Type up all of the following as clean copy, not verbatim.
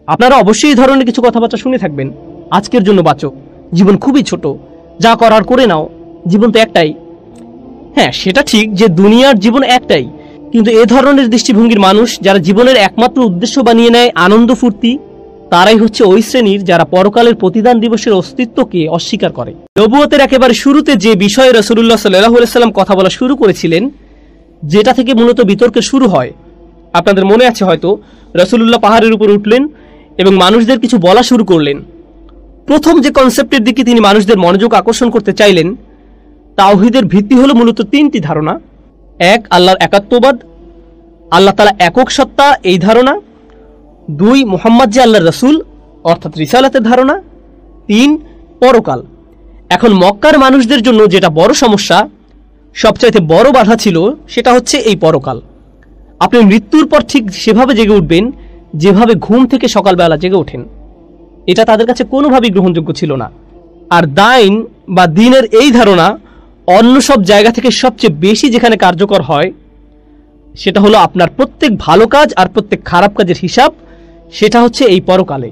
আপনারা অবশ্যই এই ধরনের কিছু কথাবার্তা শুনে থাকবেন। আজকের জন্য বাঁচো, জীবন খুবই ছোট, যা করার করে নাও, জীবন তো একটাই। হ্যাঁ, সেটা ঠিক যে দুনিয়ার জীবন একটাই, কিন্তু এ ধরনের দৃষ্টিভঙ্গির মানুষ যারা জীবনের একমাত্র উদ্দেশ্য বানিয়ে নেয় আনন্দ ফুর্তি, তারাই হচ্ছে ওই শ্রেণীর যারা পরকালের প্রতিদান দিবসের অস্তিত্বকে অস্বীকার করে। নবুয়তের একেবারে শুরুতে যে বিষয়ে রাসূলুল্লাহ সাল্লাল্লাহু আলাইহি ওয়াসাল্লাম কথা বলা শুরু করেছিলেন, যেটা থেকে মূলত বিতর্কের শুরু হয়, আপনাদের মনে আছে হয়তো, রাসূলুল্লাহ পাহাড়ের উপর উঠলেন এবং মানুষদের কিছু বলা শুরু করলেন। প্রথম যে কনসেপ্টের দিকে তিনি মানুষদের মনোযোগ আকর্ষণ করতে চাইলেন, তাওহীদের ভিত্তি হলো মূলত তিনটি ধারণা। এক, আল্লাহর একাত্মবাদ, আল্লাহ তাআলা একক সত্তা এই ধারণা। দুই, মুহাম্মদ যে আল্লাহর রাসূল অর্থাৎ রিসালাতের ধারণা। তিন, পরকাল। এখন মক্কার মানুষদের জন্য যেটা বড় সমস্যা, সবচাইতে বড় বাধা ছিল, সেটা হচ্ছে এই পরকাল। আপনি মৃত্যুর পর ঠিক সেভাবে জেগে উঠবেন যেভাবে ঘুম থেকে সকালবেলা জেগে ওঠেন, এটা তাদের কাছে কোনোভাবেই গ্রহণযোগ্য ছিল না। আর দাইন বা দিনের এই ধারণা অন্য সব জায়গা থেকে সবচেয়ে বেশি যেখানে কার্যকর হয়, সেটা হলো আপনার প্রত্যেক ভালো কাজ আর প্রত্যেক খারাপ কাজের হিসাব, সেটা হচ্ছে এই পরকালে।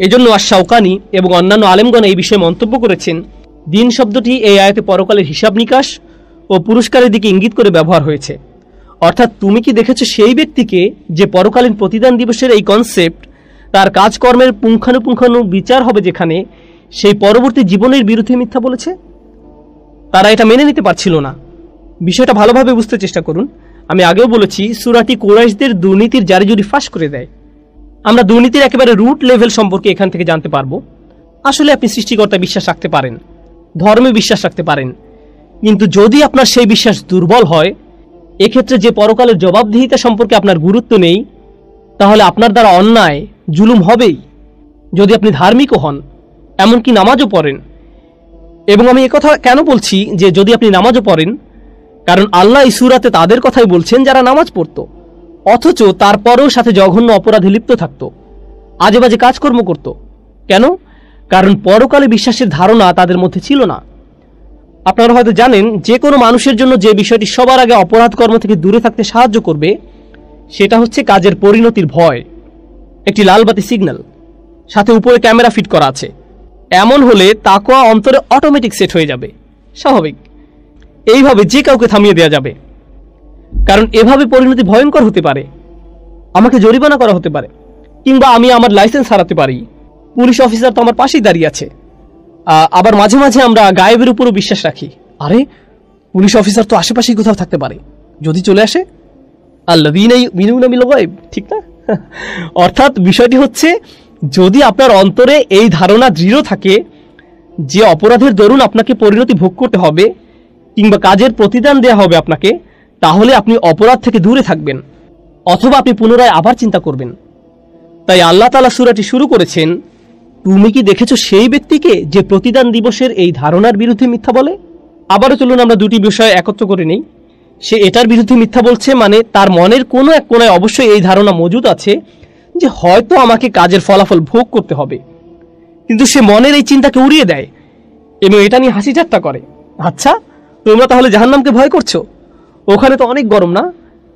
এজন্য আশ-শাওকানি এবং অন্যান্য আলেমগণ এই বিষয়ে মন্তব্য করেছেন, দিন শব্দটি এই আয়াতে পরকালের হিসাব নিকাশ ও পুরস্কারের দিকে ইঙ্গিত করে ব্যবহার হয়েছে। অর্থাৎ তুমি কি দেখেছো সেই ব্যক্তিকে যে পরকালীন প্রতিদান দিবসের এই কনসেপ্ট, তার কাজকর্মের পুঙ্খানুপুঙ্খানু বিচার হবে যেখানে, সেই পরবর্তী জীবনের বিরুদ্ধে মিথ্যা বলেছে? তারা এটা মেনে নিতে পারছিল না। বিষয়টা ভালোভাবে বুঝতে চেষ্টা করুন। আমি আগেও বলেছি, সূরাটি কুরাইশদের দুর্নীতির জারিজুরি ফাঁস করে দেয়। আমরা দুর্নীতির একেবারে রুট লেভেল সম্পর্কে এখান থেকে জানতে পারবো। আসলে আপনি সৃষ্টিকর্তায় বিশ্বাস রাখতে পারেন, ধর্মে বিশ্বাস রাখতে পারেন, কিন্তু যদি আপনার সেই বিশ্বাস দুর্বল হয়, এক্ষেত্রে যে পরকালের জবাবদিহিতা সম্পর্কে আপনার গুরুত্ব নেই, তাহলে আপনার দ্বারা অন্যায় জুলুম হবেই। যদি আপনি ধার্মিকও হন, এমনকি নামাজও পড়েন। এবং আমি একথা কেন বলছি যে যদি আপনি নামাজও পড়েন, কারণ আল্লাহ এই সূরাতে তাদের কথাই বলছেন যারা নামাজ পড়ত, অথচ তারপরেও সাথে জঘন্য অপরাধে লিপ্ত থাকত, আজে বাজে কাজকর্ম করত। কেন? কারণ পরকালে বিশ্বাসের ধারণা তাদের মধ্যে ছিল না। আপনারা হয়তো জানেন, যে কোনো মানুষের জন্য যে বিষয়টি সবার আগে অপরাধ কর্ম থেকে দূরে থাকতে সাহায্য করবে, সেটা হচ্ছে কাজের পরিণতির ভয়। একটি লাল বাতি সিগন্যাল, সাথে উপরে ক্যামেরা ফিট করা আছে। এমন হলে তাকওয়া অন্তরে অটোমেটিক সেট হয়ে যাবে, স্বাভাবিক। এইভাবে যে কাউকে থামিয়ে দেওয়া যাবে, কারণ এভাবে পরিণতি ভয়ঙ্কর হতে পারে। আমাকে জরিমানা করা হতে পারে, কিংবা আমি আমার লাইসেন্স হারাতে পারি। পুলিশ অফিসার তো আমার পাশেই দাঁড়িয়ে আছে। আবার মাঝে মাঝে আমরা গায়েবের উপরও বিশ্বাস রাখি, আরে পুলিশ অফিসার তো আশেপাশেই কোথাও থাকতে পারে, যদি চলে আসে। আল্লাযীনা ইউমিনুনা বিল গায়ব, ঠিক না? অর্থাৎ বিষয়টি হচ্ছে, যদি আপনার অন্তরে এই ধারণা দৃঢ় থাকে যে অপরাধের দরুন আপনাকে পরিণতি ভোগ করতে হবে, কিংবা কাজের প্রতিদান দেয়া হবে আপনাকে, তাহলে আপনি অপরাধ থেকে দূরে থাকবেন, অথবা আপনি পুনরায় আবার চিন্তা করবেন। তাই আল্লাহ তাআলা সূরাটি শুরু করেছেন, তুমি কি দেখেছো সেই ব্যক্তিকে যে প্রতিদান দিবসের এই ধারণার বিরুদ্ধে মিথ্যা বলে? আবারও চলুন আমরা দুটি বিষয় একত্র করে নেই। সে এটার বিরুদ্ধে মিথ্যা বলছে, মানে তার মনের কোনো এক কোণায় অবশ্যই এই ধারণা মজুদ আছে যে হয়তো আমাকে কাজের ফলাফল ভোগ করতে হবে, কিন্তু সে মনের এই চিন্তাকে উড়িয়ে দেয় এবং এটা নিয়ে হাসি ঠাট্টা করে। আচ্ছা, তোমরা তাহলে জাহান্নামকে ভয় করছো? ওখানে তো অনেক গরম না?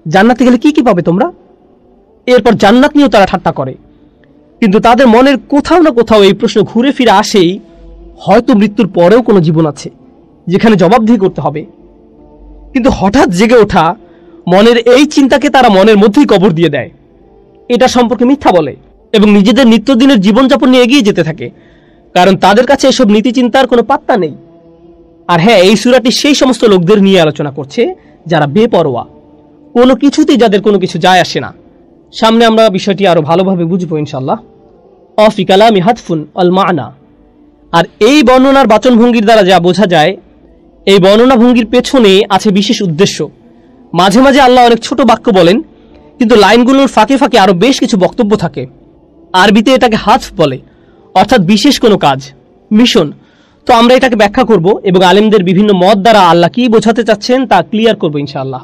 জান্নাতে গেলে কি কি পাবে তোমরা? এরপর জান্নাত নিয়েও তারা ঠাট্টা করে। কিন্তু তাদের মনের কোথাও না কোথাও এই প্রশ্ন ঘুরে ফিরে আসেই, হয়তো মৃত্যুর পরেও কোনো জীবন আছে যেখানে জবাবদিহি করতে হবে। কিন্তু হঠাৎ জেগে ওঠা মনের এই চিন্তাকে তারা মনের মধ্যেই কবর দিয়ে দেয়, এটা সম্পর্কে মিথ্যা বলে এবং নিজেদের নিত্যদিনের জীবনযাপন নিয়ে এগিয়ে যেতে থাকে, কারণ তাদের কাছে এসব নীতি চিন্তার কোনো পাত্তা নেই। আর হ্যাঁ, এই সূরাটি সেই সমস্ত লোকদের নিয়ে আলোচনা করছে যারা বেপরোয়া, কোনো কিছুতেই যাদের কোনো কিছু যায় আসে না। সামনে আমরা বিষয়টি আরো ভালোভাবে বুঝবো ইনশাআল্লাহ। অফি কালামি হাতফুন আল মানা। আর এই বর্ণনার বাচনভঙ্গির দ্বারা যা বোঝা যায়, এই বর্ণনা ভঙ্গির পেছনে আছে বিশেষ উদ্দেশ্য। মাঝে মাঝে আল্লাহ অনেক ছোট বাক্য বলেন, কিন্তু লাইনগুলোর ফাঁকে ফাঁকে আরো বেশ কিছু বক্তব্য থাকে। আরবিতে এটাকে হাতফ বলে, অর্থাৎ বিশেষ কোনো কাজ, মিশন। তো আমরা এটাকে ব্যাখ্যা করব এবং আলেমদের বিভিন্ন মত দ্বারা আল্লাহ কি বোঝাতে চাচ্ছেন তা ক্লিয়ার করবো ইনশাআল্লাহ।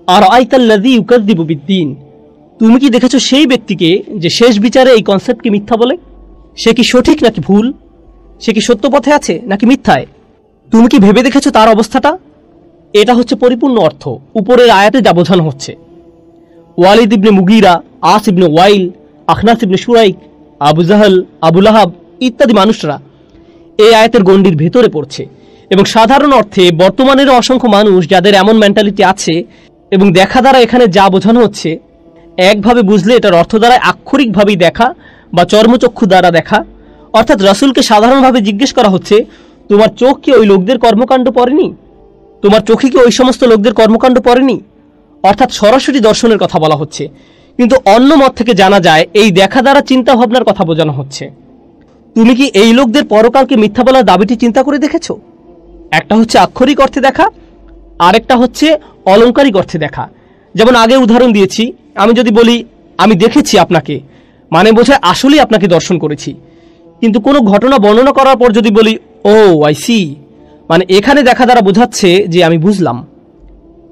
আর আইতাল্লাযী ইউকাযযিবু বিদ্দীন, তুমি কি দেখেছো সেই ব্যক্তিকে যে শেষ বিচারে এই কনসেপ্টকে মিথ্যা বলে? সে কি সঠিক নাকি ভুল? সে কি সত্য পথে আছে নাকি মিথ্যায়? তুমি কি ভেবে দেখেছো তার অবস্থাটা? এটা হচ্ছে পরিপূর্ণ অর্থ উপরের আয়াতে যা বোঝানো হচ্ছে। ওয়ালিদ ইবনে মুগীরা, আস ইবনে ওয়াইল, আখনাস ইবনে শুরাইক, আবু জাহল, আবু লাহাব ইত্যাদি মানুষরা এই আয়াতের গণ্ডির ভেতরে পড়ছে। এবং সাধারণ অর্থে বর্তমানের অসংখ্য মানুষ যাদের এমন মেন্টালিটি আছে, এবং দেখা দ্বারা এখানে যা বোঝানো হচ্ছে একভাবে বুঝলে এটার অর্থ দ্বারা আক্ষরিকভাবেই দেখা বা চর্মচক্ষু দ্বারা দেখা। অর্থাৎ রাসূলকে সাধারণভাবে জিজ্ঞেস করা হচ্ছে, তোমার চোখ কি ওই লোকদের কর্মকাণ্ড পড়েনি? তোমার চোখে কি ওই সমস্ত লোকদের কর্মকাণ্ড পড়েনি? অর্থাৎ সরাসরি দর্শনের কথা বলা হচ্ছে। কিন্তু অন্য মত থেকে জানা যায় এই দেখা দ্বারা চিন্তা ভাবনার কথা বোঝানো হচ্ছে। তুমি কি এই লোকদের পরকালকে মিথ্যা বলার দাবিটি চিন্তা করে দেখেছো? একটা হচ্ছে আক্ষরিক অর্থে দেখা, আরেকটা হচ্ছে অলংকারিক অর্থে দেখা। যেমন আগে উদাহরণ দিয়েছি, আমি যদি বলি আমি দেখেছি আপনাকে, মানে বোঝায় আসলেই আপনাকে দর্শন করেছি। কিন্তু কোনো ঘটনা বর্ণনা করার পর যদি বলি ও আই সি, মানে এখানে দেখা দ্বারা বোঝাচ্ছে যে আমি বুঝলাম।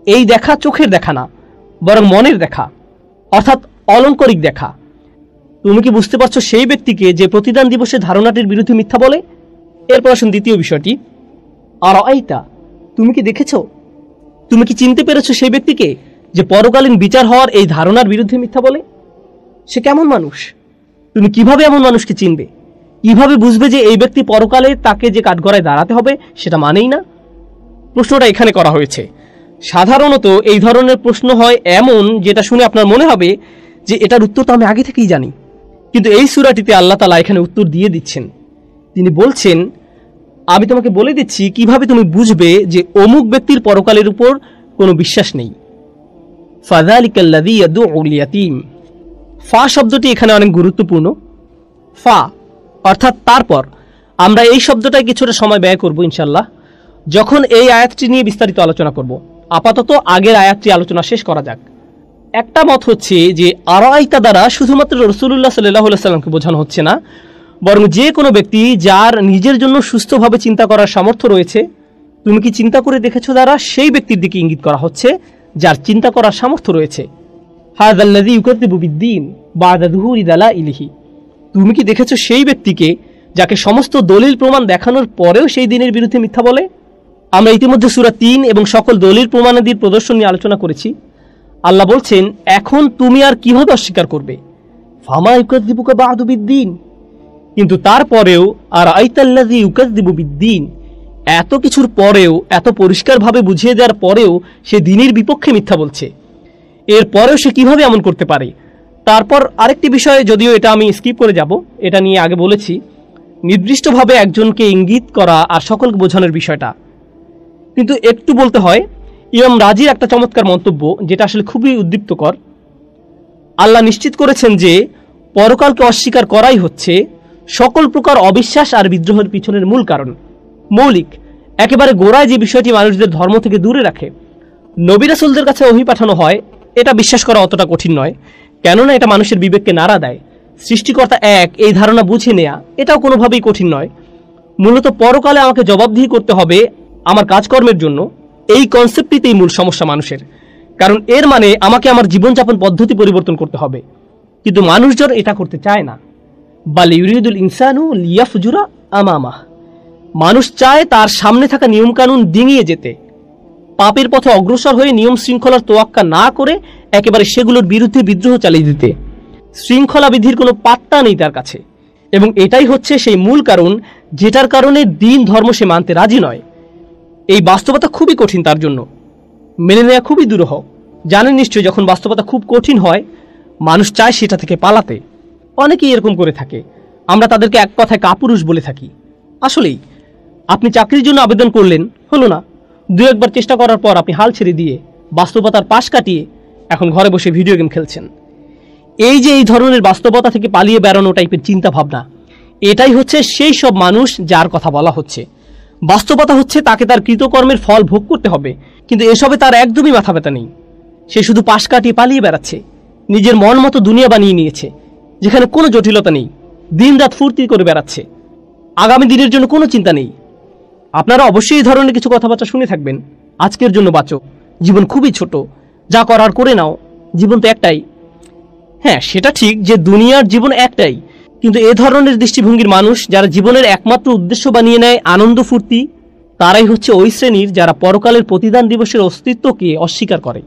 এই দেখা চোখের দেখা না, বরং মনের দেখা, অর্থাৎ অলংকারিক দেখা। তুমি কি বুঝতে পারছো সেই ব্যক্তিকে যে প্রতিদান দিবসের ধারণাটির বিরুদ্ধে মিথ্যা বলে? এরপর আসুন দ্বিতীয় বিষয়টি, আর আইতা, তুমি কি দেখেছো, তুমি কি চিনতে পেরেছো সেই ব্যক্তিকে যে পরকালীন বিচার হওয়ার এই ধারণার বিরুদ্ধে মিথ্যা বলে? সে কেমন মানুষ? তুমি কিভাবে এমন মানুষকে চিনবে? কিভাবে বুঝবে যে এই ব্যক্তি পরকালে তাকে যে কাঠগড়ায় দাঁড়াতে হবে সেটা মানেই না? প্রশ্নটা এখানে করা হয়েছে। সাধারণত এই ধরনের প্রশ্ন হয় এমন যেটা শুনে আপনার মনে হবে যে এটার উত্তর তো আমি আগে থেকেই জানি। কিন্তু এই সূরাটিতে আল্লাহ তাআলা এখানে উত্তর দিয়ে দিচ্ছেন। তিনি বলছেন, আমি তোমাকে বলে দিচ্ছি কিভাবে তুমি বুঝবে যে অমুক ব্যক্তির পরকালের উপর কোনো বিশ্বাস নেই। ফাযালিকাল্লাযী ইয়াদউল ইয়াতীম। ফা শব্দটি এখানে অনেক গুরুত্বপূর্ণ। ফা অর্থাৎ তারপর। আমরা এই শব্দটায় কিছুটা সময় ব্যয় করব ইনশাআল্লাহ, যখন এই আয়াতটি নিয়ে বিস্তারিত আলোচনা করব। আপাতত আগের আয়াতটি আলোচনা শেষ করা যাক। একটা মত হচ্ছে যে আরাইতা দ্বারা শুধুমাত্র রাসূলুল্লাহ সাল্লাল্লাহু আলাইহি ওয়াসাল্লামকে বোঝানো হচ্ছে না, বরং যে কোনো ব্যক্তি যার নিজের জন্য সুস্থভাবে চিন্তা করার সামর্থ্য রয়েছে, তুমি কি চিন্তা করে দেখেছো দ্বারা সেই ব্যক্তির দিকে ইঙ্গিত করা হচ্ছে যার চিন্তা করার সামর্থ্য রয়েছে। হাযাল্লাযী ইউকাযযিবু বিদ্দীন বা'দা যুহুরি দালাইলিহি। তুমি কি দেখেছো সেই ব্যক্তিকে যাকে সমস্ত দলিল প্রমাণ দেখানোর পরেও সেই দিনের বিরুদ্ধে মিথ্যা বলে? আমরা ইতিমধ্যে সূরা ৩ এবং সকল দলিল প্রমাণাদির প্রদর্শন নিয়ে আলোচনা করেছি। আল্লাহ বলছেন, এখন তুমি আর কিভাবে অস্বীকার করবে? ফামা ইউকাযযিবুকা বা'দু বিদ্দীন। কিন্তু তারপরেও আর আইতাল্লাযী ইউকাযযিবু বিদ্দীন, এত কিছুর পরেও, এত পরিষ্কারভাবে বুঝিয়ে দেওয়ার পরেও সে দিনের বিপক্ষে মিথ্যা বলছে। এর পরেও সে কিভাবে এমন করতে পারে? তারপর আরেকটি বিষয়, যদিও এটা আমি স্কিপ করে যাব, এটা নিয়ে আগে বলেছি, নির্দিষ্টভাবে একজনকে ইঙ্গিত করা আর সকলকে বোঝানোর বিষয়টা। কিন্তু একটু বলতে হয়, ইমাম রাজির একটা চমৎকার মন্তব্য যেটা আসলে খুবই উদ্দীপ্তকর। আল্লাহ নিশ্চিত করেছেন যে পরকালকে অস্বীকার করাই হচ্ছে সকল প্রকার অবিশ্বাস আর বিদ্রোহের পিছনের মূল কারণ, মৌলিক, একেবারে গোড়ায় যে বিষয়টি মানুষদের ধর্ম থেকে দূরে রাখে। নবী রাসূলদের কাছে ওহী পাঠানো হয়, এটা বিশ্বাস করা অতটা কঠিন নয়, কেননা এটা মানুষের বিবেককে নাড়া দেয়। সৃষ্টিকর্তা এক, এই ধারণা বুঝে নেয়া এটাও কোনোভাবেই কঠিন নয়। মূলত পরকালে আমাকে জবাবদিহি করতে হবে আমার কাজকর্মের জন্য, এই কনসেপ্টটিতেই মূল সমস্যা মানুষের। কারণ এর মানে আমাকে আমার জীবনযাপন পদ্ধতি পরিবর্তন করতে হবে, কিন্তু মানুষজন এটা করতে চায় না। বাল ইউরিদুল ইনসানু লিয়াফজুরা আমামাহ। মানুষ চায় তার সামনে থাকা নিয়মকানুন ডিঙিয়ে যেতে, পাপের পথে অগ্রসর হয়ে নিয়ম শৃঙ্খলার তোয়াক্কা না করে একেবারে সেগুলোর বিরুদ্ধে বিদ্রোহ চালিয়ে দিতে। শৃঙ্খলা বিধির কোনো পাত্তা নেই তার কাছে, এবং এটাই হচ্ছে সেই মূল কারণ যেটার কারণে দিন ধর্ম সে মানতে রাজি নয়। এই বাস্তবতা খুবই কঠিন, তার জন্য মেনে নেওয়া খুবই দুরূহ। জানেন নিশ্চয়ই, যখন বাস্তবতা খুব কঠিন হয় মানুষ চায় সেটা থেকে পালাতে। অনেকেই এরকম করে থাকে, আমরা তাদেরকে এক কথায় কাপুরুষ বলে থাকি। আসলেই আপনি চাকরির জন্য আবেদন করলেন, হলো না, দু একবার চেষ্টা করার পর আপনি হাল ছেড়ে দিয়ে বাস্তবতার পাশ কাটিয়ে এখন ঘরে বসে ভিডিও গেম খেলছেন। এই যে এই ধরনের বাস্তবতা থেকে পালিয়ে বেড়ানো টাইপের চিন্তা ভাবনা, এটাই হচ্ছে সেই সব মানুষ যার কথা বলা হচ্ছে। বাস্তবতা হচ্ছে তাকে তার কৃতকর্মের ফল ভোগ করতে হবে, কিন্তু এসবে তার একদমই মাথা ব্যথা নেই। সে শুধু পাশ কাটিয়ে পালিয়ে বেড়াচ্ছে, নিজের মন মতো দুনিয়া বানিয়ে নিয়েছে যেখানে কোনো জটিলতা নেই, দিন রাত ফুর্তি করে বেড়াচ্ছে, আগামী দিনের জন্য কোনো চিন্তা নেই। আপনারা অবশ্যই এই ধরনের কিছু কথাবার্তা শুনে থাকবেন। আজকের জন্য বাঁচো, জীবন খুবই ছোট, যা করার করে নাও, জীবন তো একটাই। হ্যাঁ, সেটা ঠিক যে দুনিয়ার জীবন একটাই, কিন্তু এ ধরনের দৃষ্টিভঙ্গির মানুষ যারা জীবনের একমাত্র উদ্দেশ্য বানিয়ে নেয় আনন্দ ফুর্তি, তারাই হচ্ছে ওই শ্রেণীর যারা পরকালের প্রতিদান দিবসের অস্তিত্বকে অস্বীকার করে।